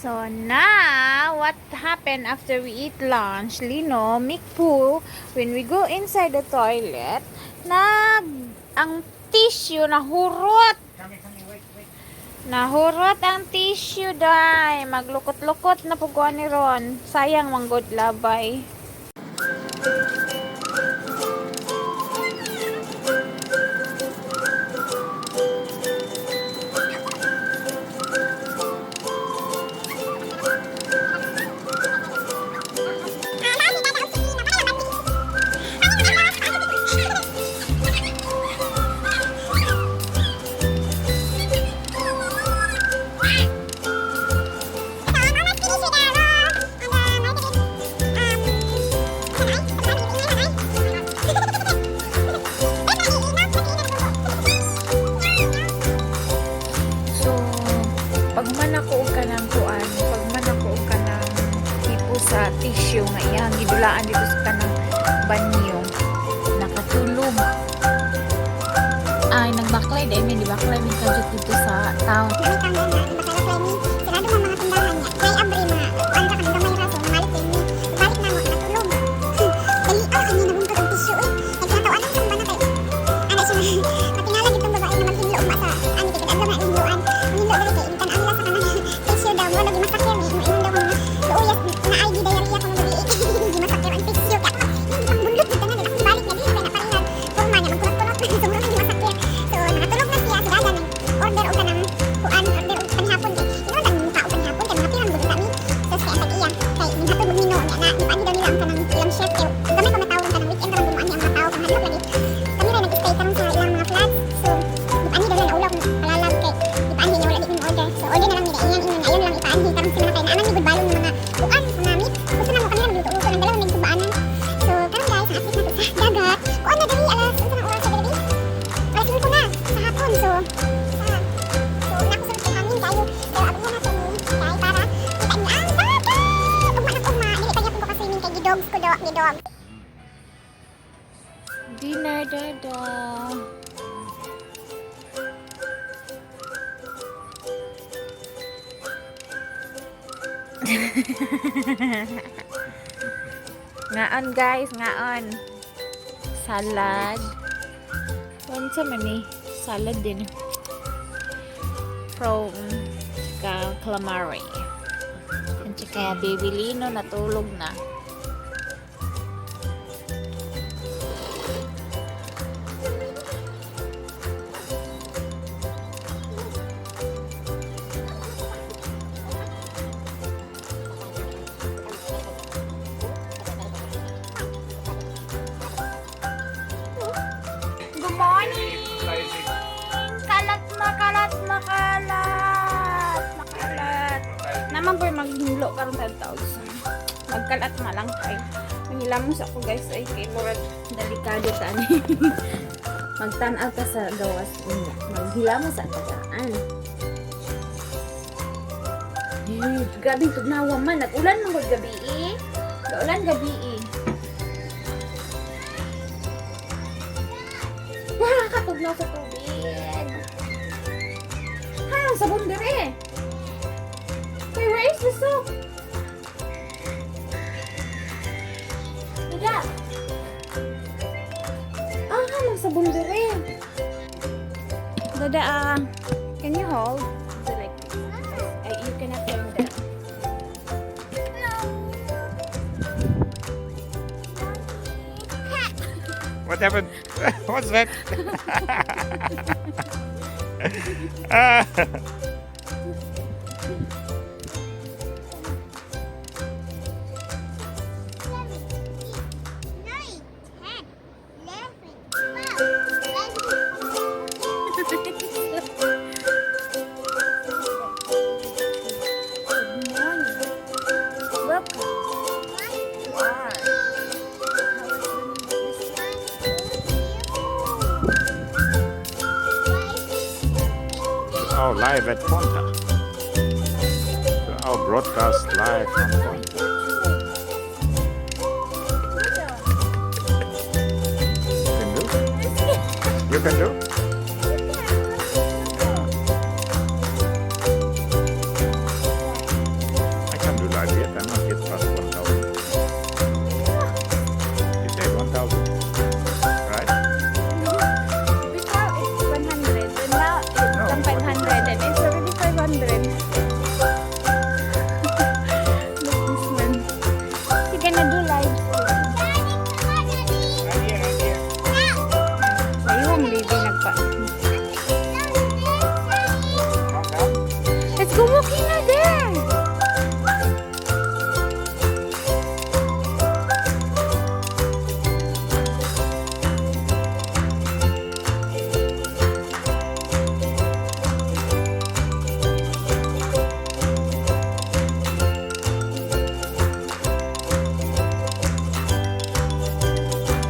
So now, what happened after we eat lunch? Lino, Mikpu, when we go inside the toilet, ang tissue nahurot. Nahurot ang tissue, day. Maglukot-lukot na puguan ni Ron. Sayang manggod labay. Sa tissue nga iyang gidulaan dito sa kanang banyo nakatulog ay nagbaklay dahil may dibaklay may kadyo dito sa town dinner dada. Ngaon guys, ngaon. Salad. Unsa man ni? Salad din. From calamari. Ang kaya baby Lino natulog na. Good morning! Kalat na, kalat na, kalat! Makalat! Naman po maghinlo karong 10,000. Magkalat na lang tayo. Manghilamos ako guys ay kay Lord. Delikado sa ani. Magtanaw ka sa gawas niya. Maghilamos sa tagaan. Gabi tugnawa man. Nag-ulan mo gabi eh. Ulan gabi eh. Nakakatugnaw sa tubig. Ha, sabon dire. Hey, where is the soap? Dada. Sabon dire. Dada, can you hold? Like, you cannot turn that. What happened? What's that? Oh, live at Ponta. So our broadcast live from Ponta. You can do? ready. This